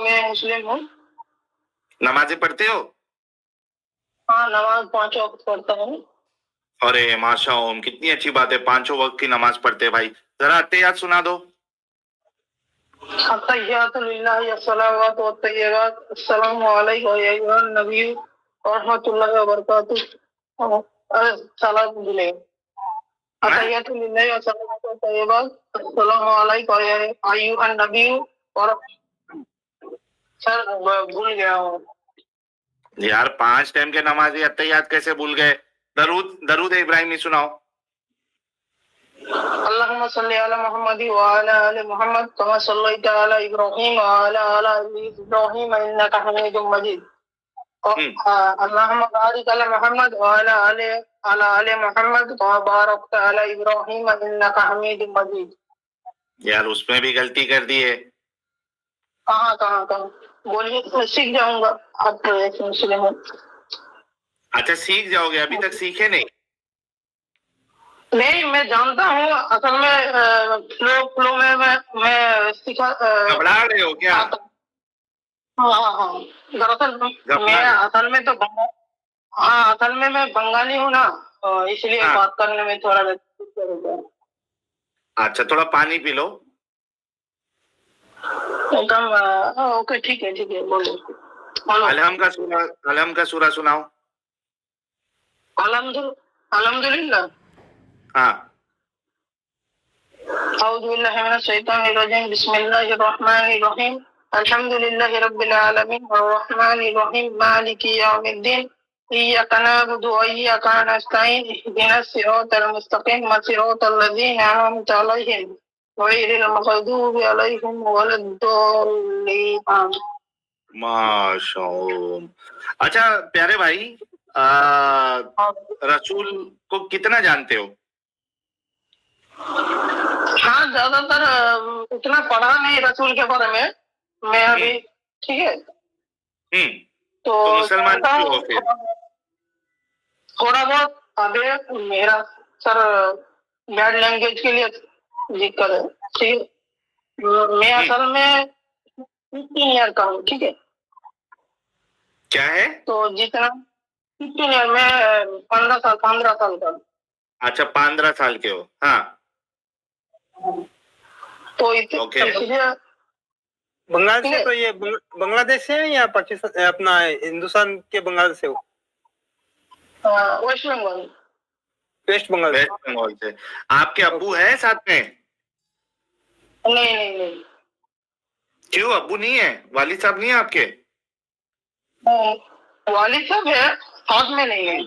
मैं मुस्लिम हूँ। नमाजें पढ़ते हो? हाँ, नमाज 5 वक्त पढ़ता हूँ। अरे माशाअल्लाह, कितनी अच्छी बात है, 5 वक्त की नमाज पढ़ते हैं भाई। जरा अत्तहियात सुना दो। अत्तहियातु लिल्लाहि अस्सलावातु वत्तय्यिबात अस्सलामु अलैका या अय्युहन नबी व रहमतुल्लाहि व बरकातुहू। सलाम भूले। अत्तहियातु लिल्लाहि अस्सलावातु वत्तय्यिबात अस्सलामु अलैका या अय्युहन नबी और सर भूल गया हूँ यार, 5 टाइम के नमाजी अत्तहियात कैसे भूल गए? दरूद दरूद इब्राहिमी सुनाओ। अल्लाहुम्मा सल्ली अला मुहम्मद व अला आलि मुहम्मद कमा सल्लैता अला इब्राहीम व अला आलि इब्राहीम इन्नका हमीदुम मजीद। अल्लाहुम्मा बारिक अला मुहम्मद व अला आलि मुहम्मद कमा बारकता अला इब्राहीम इन्नका हमीदुम मजीद। यार, उसमें भी गलती कर दी है। कहाँ बोलिए, मैं सीख जाऊंगा। आप तो एक मुस्लिम हो। अच्छा, सीख जाओगे, अभी तक सीखे नहीं? नहीं, मैं जानता हूँ। असल में फ्लो में मैं सीखा। घबरा रहे हो क्या? हाँ। दरअसल मैं असल में तो हाँ, असल में मैं बंगाली हूँ ना, तो इसलिए बात करने में थोड़ा अच्छा, थोड़ा पानी पी लो। ओके, ठीक है, बोलो। अलहम का सूरा सुनाओ। अल्हम्दुलिल्लाह। हाँ। औज़ु बिल्लाहि मिनश शैतानिर रजीम, बिस्मिल्लाहिर रहमानिर रहीम, अल्हम्दुलिल्लाहि रब्बिल आलमीन, अर्रहमानिर रहीम, मालिकि यौमिद्दीन, इय्याका नअबुदु व इय्याका नस्तईन, इहदिनस सिरातल मुस्तकीम, सिरातल लज़ीना अनअमता अलैहिम गैरिल मग़दूबि अलैहिम वलद्दॉल्लीन। माशाअल्लाह। अच्छा प्यारे भाई, रसूल को कितना जानते हो? हाँ, ज्यादातर उतना पढ़ा नहीं रसूल के बारे में मैं अभी। ठीक है, तो मुसलमान क्यों हो फिर? थोड़ा बहुत। अभी मेरा सर बैड लैंग्वेज के लिए दिक्कत है। ठीक है, मैं असल में 15 ईयर का हूँ। ठीक है, क्या है? तो जितना 15 ईयर में 15 साल का। अच्छा, 15 साल के हो। हाँ, तो इसलिए बंगाल से तो ये बांग्लादेश से है या पाकिस्तान, अपना हिंदुस्तान के बंगाल से हो? वेस्ट बंगाल। वेस्ट बंगाल से। आपके अब्बू है साथ में? नहीं। क्यों, अब्बू नहीं है? वालिद साहब नहीं है आपके? वालिद साहब है, साथ में नहीं है।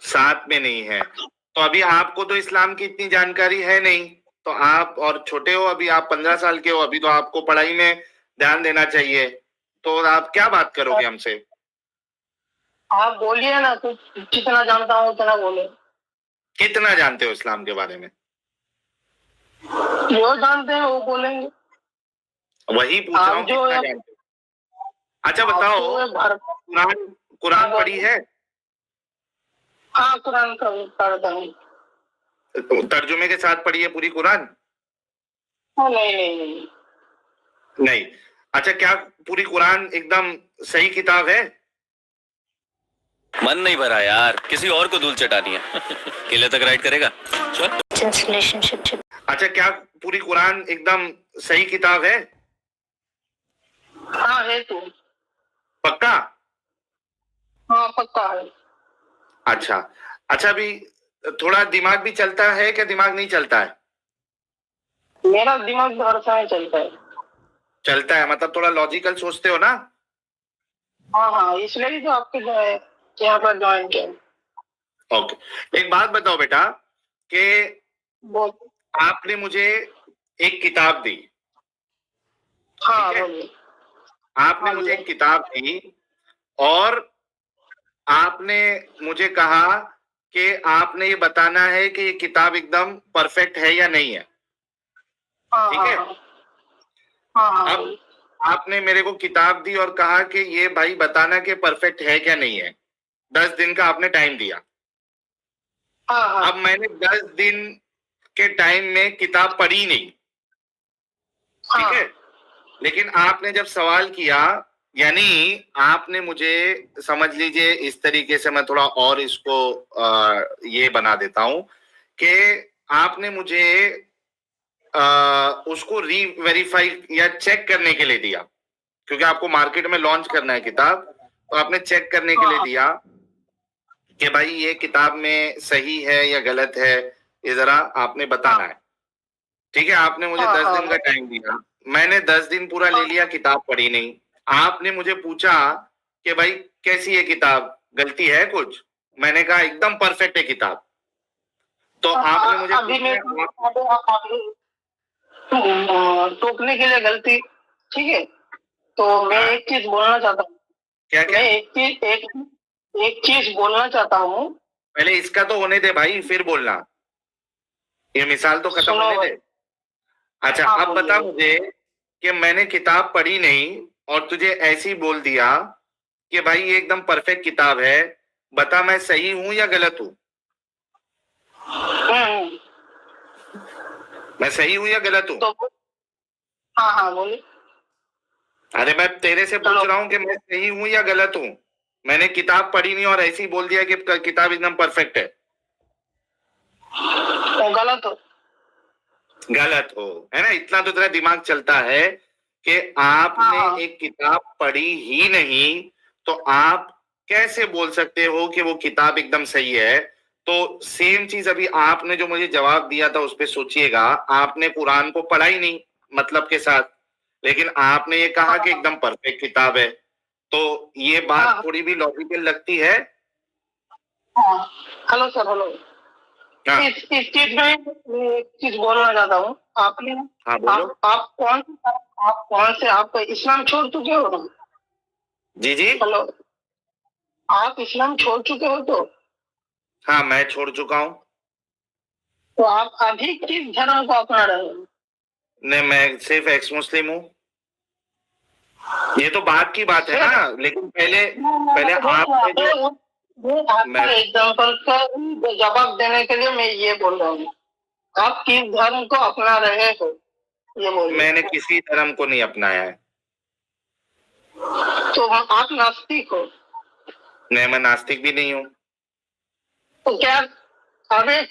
साथ में नहीं है, तो अभी आपको तो इस्लाम की इतनी जानकारी है नहीं, तो आप और छोटे हो, अभी आप 15 साल के हो, अभी तो आपको पढ़ाई में ध्यान देना चाहिए। तो आप क्या बात करोगे हमसे? आप बोलिए ना, कुछ जितना जानता हूँ उतना बोले। कितना जानते हो इस्लाम के बारे में? जो जानते हैं वो बोलेंगे। वही पूछ रहा हूँ, कितना जानते हो? अच्छा बताओ, कुरान पढ़ी है? हाँ, कुरान का पढ़ता हूँ। तर्जुमे के साथ पढ़ी है पूरी कुरान? नहीं। अच्छा, क्या पूरी कुरान एकदम सही किताब है? मन नहीं भरा यार, किसी और को धूल चटानी है। केले तक राइड करेगा? अच्छा, क्या पूरी कुरान एकदम सही किताब है? हाँ है तो। पक्का? हाँ, पक्का है। अच्छा। अभी थोड़ा दिमाग भी चलता है क्या, दिमाग नहीं चलता है? मेरा दिमाग हर समय चलता है। चलता है मतलब थोड़ा लॉजिकल सोचते हो ना? हाँ, इसलिए तो आपके यहाँ पर ज्वाइन किया। ओके, एक बात बताओ बेटा, कि आपने मुझे एक किताब दी। हाँ, आपने मुझे एक किताब दी और आपने मुझे कहा कि आपने ये बताना है कि ये किताब एकदम परफेक्ट है या नहीं है। ठीक है? अब आपने मेरे को किताब दी और कहा कि ये भाई बताना कि परफेक्ट है क्या नहीं है। 10 दिन का आपने टाइम दिया। अब मैंने 10 दिन के टाइम में किताब पढ़ी नहीं। ठीक है? लेकिन आपने जब सवाल किया, यानी आपने मुझे, समझ लीजिए इस तरीके से, मैं थोड़ा और इसको ये बना देता हूं कि आपने मुझे उसको रीवेरीफाई या चेक करने के लिए दिया, क्योंकि आपको मार्केट में लॉन्च करना है किताब, तो आपने चेक करने के लिए दिया कि भाई ये किताब में सही है या गलत है, ये जरा आपने बताना है। ठीक है, आपने मुझे 10 दिन का टाइम दिया, मैंने 10 दिन पूरा ले लिया, किताब पढ़ी नहीं। आपने मुझे पूछा कि भाई कैसी है किताब, गलती है कुछ? मैंने कहा एकदम परफेक्ट है किताब। तो आपने मुझे अभी मैं टोकने के लिए गलती, ठीक है, तो मैं एक चीज बोलना चाहता हूँ। क्या क्या? मैं एक चीज बोलना चाहता हूँ। पहले इसका तो होने दे भाई, फिर बोलना, ये मिसाल तो खत्म सुनो होने भाई। दे। अच्छा, हाँ, अब बता बोलिए। मुझे कि मैंने किताब पढ़ी नहीं और तुझे ऐसे ही बोल दिया कि भाई ये एकदम परफेक्ट किताब है, बता मैं सही हूं या गलत हूं? हम्म, मैं सही हूं या गलत हूं? तो हाँ हाँ बोलिए। अरे मैं तेरे से पूछ रहा हूं कि मैं सही हूं या गलत हूं। मैंने किताब पढ़ी नहीं और ऐसे ही बोल दिया कि किताब एकदम परफेक्ट है। तो गलत हो। गलत हो, है ना? इतना तो तेरा दिमाग चलता है कि आपने हाँ। एक किताब पढ़ी ही नहीं, तो आप कैसे बोल सकते हो कि वो किताब एकदम सही है? तो सेम चीज अभी आपने जो मुझे जवाब दिया था उस पे सोचिएगा, आपने कुरान को पढ़ा ही नहीं मतलब के साथ, लेकिन आपने ये कहा कि एकदम परफेक्ट किताब है, तो ये बात हाँ थोड़ी भी लॉजिकल लगती है? हाँ। Hello sir, hello. हाँ इस चीज में मैं एक चीज बोलना चाहता हूँ। आपने हाँ, बोलो। आप कौन से, आप इस्लाम छोड़ चुके हो ना? जी जी। हेलो, आप इस्लाम छोड़ चुके हो तो? हाँ, मैं छोड़ चुका हूँ। तो आप अभी किस धर्म को अपना रहे हो? नहीं, मैं सिर्फ एक्स मुस्लिम हूँ। ये तो बात की बात है ना, लेकिन पहले पहले आपने जो वो आपका मैं एग्जाम्पल का जवाब देने के लिए मैं ये बोल रहा हूँ। आप किस धर्म को अपना रहे हो, ये बोलिए। मैंने किसी धर्म को नहीं अपनाया है। तो आप नास्तिक हो? नहीं, मैं नास्तिक भी नहीं हूँ। तो क्या, अरे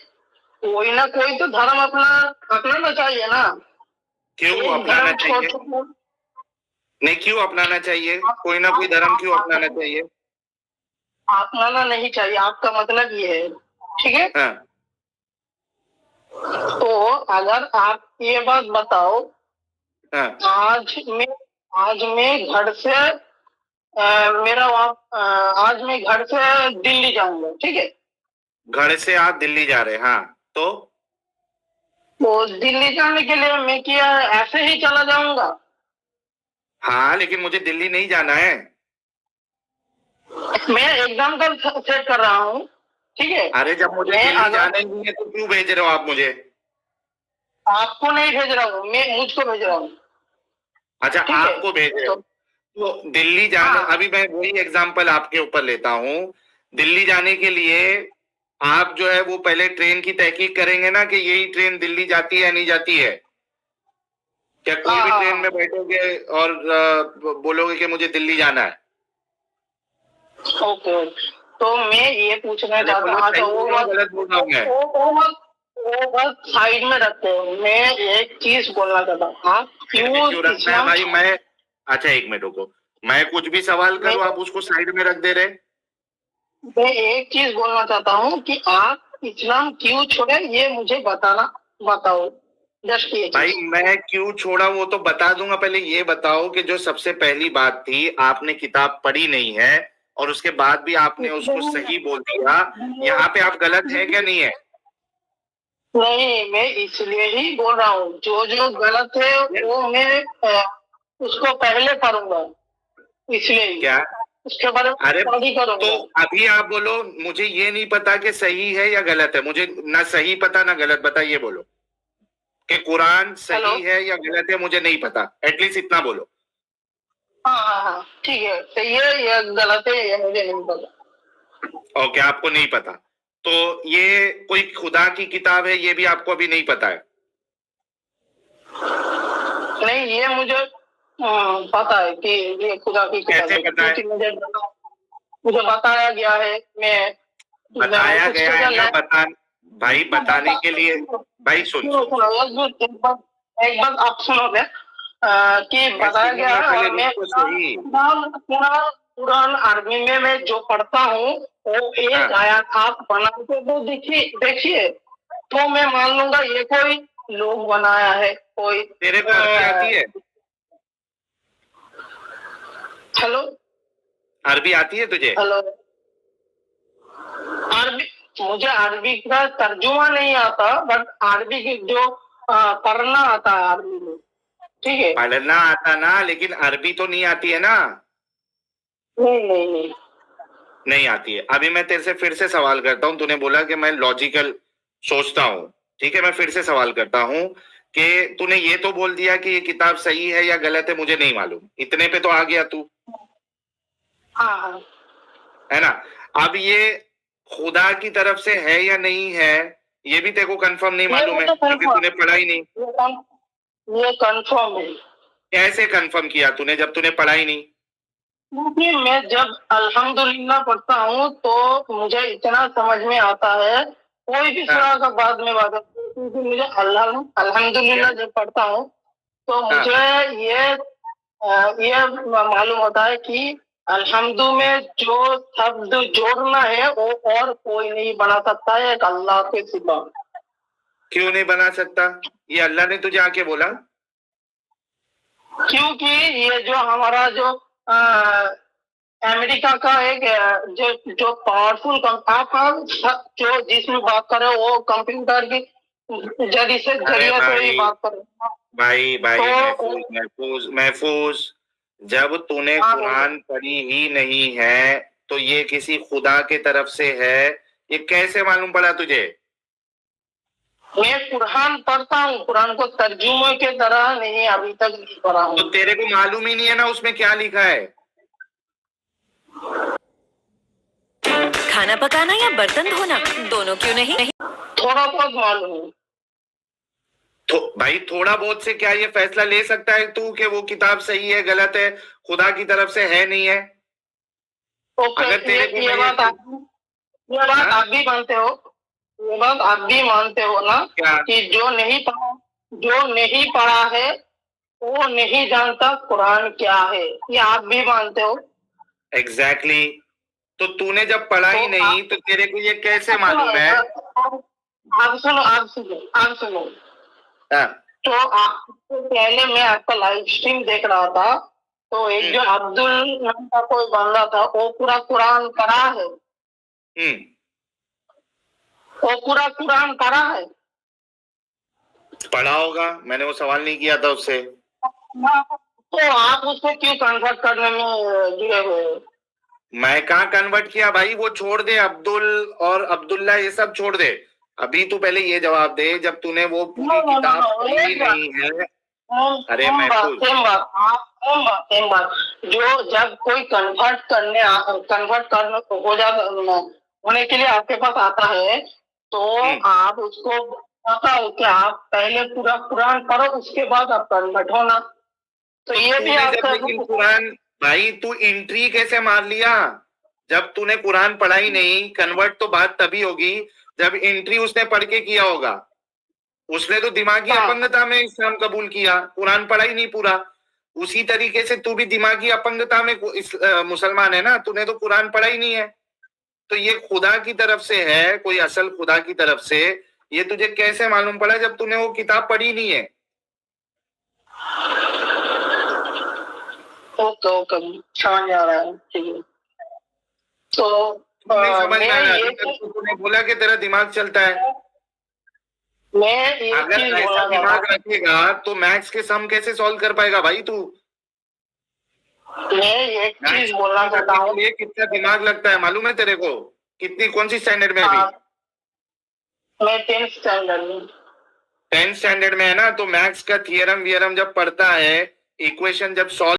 कोई ना कोई तो धर्म अपनाना चाहिए ना। क्यों एक अपनाना धर्म छोड़ चाहिए? चुके, नहीं, क्यों अपनाना चाहिए? कोई ना कोई धर्म क्यों अपनाना चाहिए? अपनाना नहीं चाहिए, आपका मतलब ये है, ठीक है। हाँ तो अगर आप ये बात बताओ, हाँ। आज मैं घर से आज मैं घर से दिल्ली जाऊंगा, ठीक है। घर से आप दिल्ली जा रहे हैं, हाँ, तो दिल्ली जाने के लिए मैं क्या ऐसे ही चला जाऊंगा? हाँ, लेकिन मुझे दिल्ली नहीं जाना है। मैं एग्जाम्पल सेट कर रहा हूँ, ठीक है। अरे जब मुझे मैं दिल्ली अगर जाना ही नहीं है तो क्यों भेज रहे हो आप मुझे? आपको नहीं भेज रहा हूँ, मैं मुझको भेज रहा हूँ, अच्छा, ठीक है। आपको भेज रहे हो। तो तो दिल्ली जाने, हाँ, अभी मैं वही एग्जांपल आपके ऊपर लेता हूँ। दिल्ली जाने के लिए आप जो है वो पहले ट्रेन की तहकीक करेंगे ना कि यही ट्रेन दिल्ली जाती है या नहीं जाती है। क्या कोई हाँ, भी हाँ, ट्रेन हाँ। में बैठोगे और बोलोगे कि मुझे दिल्ली जाना है? Okay okay. तो मैं ये पूछना अरे चाहता बोलो, हूँ, अच्छा सही बोल रहा हूँ गलत बोल रहा हूँ मैं? वो बात साइड में रखते हो, मैं एक चीज बोलना चाहता हूँ। आप क्यों रखना है इस्लाम भाई? मैं, अच्छा एक मिनट रुको, मैं कुछ भी सवाल मैं करूँ आप उसको साइड में रख दे रहे? मैं एक चीज बोलना चाहता हूँ कि आप इस्लाम क्यों छोड़े, ये मुझे बताओ, जस्ट ये भाई चीज। मैं क्यों छोड़ा वो तो बता दूंगा, पहले ये बताओ कि जो सबसे पहली बात थी, आपने किताब पढ़ी नहीं है और उसके बाद भी आपने उसको सही बोल दिया, यहाँ पे आप गलत है क्या नहीं है? नहीं, मैं इसलिए ही बोल रहा हूँ, जो जो गलत है वो मैं उसको पहले करूंगा, इसलिए ही क्या? उसके बारे में अरे स्टडी तो करूंगा। अभी आप बोलो मुझे ये नहीं पता कि सही है या गलत है, मुझे ना सही पता ना गलत पता, ये बोलो कि कुरान हेलो। सही है या गलत है, मुझे नहीं पता, एटलीस्ट इतना बोलो। हाँ हाँ हाँ, ठीक है, सही है या गलत है ये मुझे नहीं पता। ओके, आपको नहीं पता, तो ये कोई खुदा की किताब है ये भी आपको अभी नहीं पता है? नहीं, ये मुझे पता है कि ये खुदा की किताब कैसे है, पता है? क्योंकि मुझे बताया गया है। बताया कुछ गया है ना, भाई बताने के लिए। भाई सुन सुनो सुन सुनो, सुन, एक बात आप सुनोगे कि मैं बताया गया सुनूंगा, है। पहले और मैं रुक तो सही। कुरान अरबी में मैं जो पढ़ता हूँ वो एक हाँ, आयत आप बना के तो देखिए, तो मैं मान लूंगा ये कोई लोग बनाया है, कोई। तेरे को अरबी आती है? हेलो अरबी आती है तुझे? हेलो, अरबी, मुझे अरबी का तर्जुमा नहीं आता, बट अरबी की जो पढ़ना आता है अरबी में, ठीक है। पढ़ना आता ना, लेकिन अरबी तो नहीं आती है ना? नहीं नहीं नहीं, नहीं आती है। अभी मैं तेरे से फिर से सवाल करता हूँ, तूने बोला कि मैं लॉजिकल सोचता हूँ, ठीक है। मैं फिर से सवाल करता हूँ कि तूने ये तो बोल दिया कि ये किताब सही है या गलत है, मुझे नहीं मालूम, इतने पे तो आ गया तू, हाँ हाँ, है ना? अब ये खुदा की तरफ से है या नहीं है, ये भी तेरे को कंफर्म नहीं मालूम है, मुझे क्योंकि कंफर्म, तूने पढ़ा ही नहीं। ये कंफर्म है, कैसे कंफर्म किया तूने जब तूने पढ़ा ही नहीं? क्योंकि मैं जब अल्हम्दुलिल्लाह पढ़ता हूँ तो मुझे इतना समझ में आता है। कोई भी हाँ, सूरा का बाद में बात है, क्योंकि मुझे अल्हम्दुलिल्लाह जब पढ़ता हूँ तो हाँ, मुझे ये मालूम होता है कि अल्हम्दु में जो शब्द जोड़ना है वो और कोई नहीं बना सकता है, एक अल्लाह के सिवा। क्यों नहीं बना सकता? ये अल्लाह ने तुझे आके बोला? क्योंकि ये जो हमारा जो अमेरिका का एक जो जो पावरफुल जो जिसमें बात कर रहे हो वो कंप्यूटर की अरे जरिए से ही भाई, बात कर रहे हो। भाई भाई, तो महफूज महफूज महफूज, जब तूने हाँ, कुरान पढ़ी ही नहीं है तो ये किसी खुदा के तरफ से है, ये कैसे मालूम पड़ा तुझे? मैं कुरान पढ़ता हूँ, कुरान को तर्जुमे के तरह नहीं अभी तक नहीं पढ़ा तो हूँ। तेरे को मालूम ही नहीं है ना उसमें क्या लिखा है? खाना पकाना या बर्तन धोना, दोनों क्यों नहीं? थोड़ा बहुत मालूम है। तो भाई थोड़ा बहुत से क्या ये फैसला ले सकता है तू कि वो किताब सही है गलत है, खुदा की तरफ से है नहीं है? ओके, अगर तेरे को ये बात हाँ? आप भी मानते हो, ये बात आप भी मानते हो ना क्या? कि जो नहीं पढ़ा है वो नहीं जानता कुरान क्या है, ये आप भी मानते हो। एग्जैक्टली तो तूने जब पढ़ा तो ही नहीं तो तेरे को ये कैसे मालूम है? आप सुनो। हाँ, तो आपसे पहले मैं आपका लाइव स्ट्रीम देख रहा था, तो एक जो अब्दुल नाम का कोई बंदा था वो पूरा कुरान पढ़ा है, वो पूरा कुरान पढ़ा है। पढ़ा होगा, मैंने वो सवाल नहीं किया था उससे। तो आप उसको क्यों कन्वर्ट करने में जुड़े हुए हो? मैं कहाँ कन्वर्ट किया भाई, वो छोड़ दे, अब्दुल और अब्दुल्ला ये सब छोड़ दे। अभी तू पहले ये जवाब दे, जब तूने वो पूरी किताब पढ़ी नहीं है। अरे महफूज, सेम बात जो जब कोई कन्वर्ट करने हो जाता होने के लिए आपके पास आता है तो आप उसको पता हो कि आप पहले पूरा कुरान पढ़ो उसके बाद आप कन्वर्ट होना। तो ये भी तूने जब आपका लेकिन कुरान, भाई तू एंट्री कैसे मार लिया? जब तूने कुरान पढ़ा ही नहीं, कन्वर्ट तो बात तभी होगी जब एंट्री उसने पढ़ के किया होगा। उसने तो दिमागी अपंगता में इस्लाम कबूल किया, कुरान पढ़ा ही नहीं पूरा। उसी तरीके से तू भी दिमागी अपंगता में मुसलमान है ना, तूने तो कुरान पढ़ा ही नहीं है। तो ये खुदा की तरफ से है, कोई असल खुदा की तरफ से, ये तुझे कैसे मालूम पड़ा जब तूने वो किताब पढ़ी नहीं है? ओके समझ आ रहा है, ठीक है। तो नहीं समझ में आया? मैं तो तूने बोला कि तेरा दिमाग चलता है। एक अगर चीज ऐसा बोलना दिमाग चाहता हूँ। रखेगा तो मैथ्स के सम कैसे सॉल्व कर पाएगा भाई तू? मैं एक चीज मैथ्स बोलना चाहता हूँ। ये कितना दिमाग लगता है मालूम है तेरे को? कितनी, कौन सी स्टैंडर्ड में अभी? मैं 10th स्टैंडर्ड में। 10th स्टैंडर्ड में है ना, तो मैथ्स का थियरम वियरम जब पढ़ता है, इक्वेशन जब सॉल्व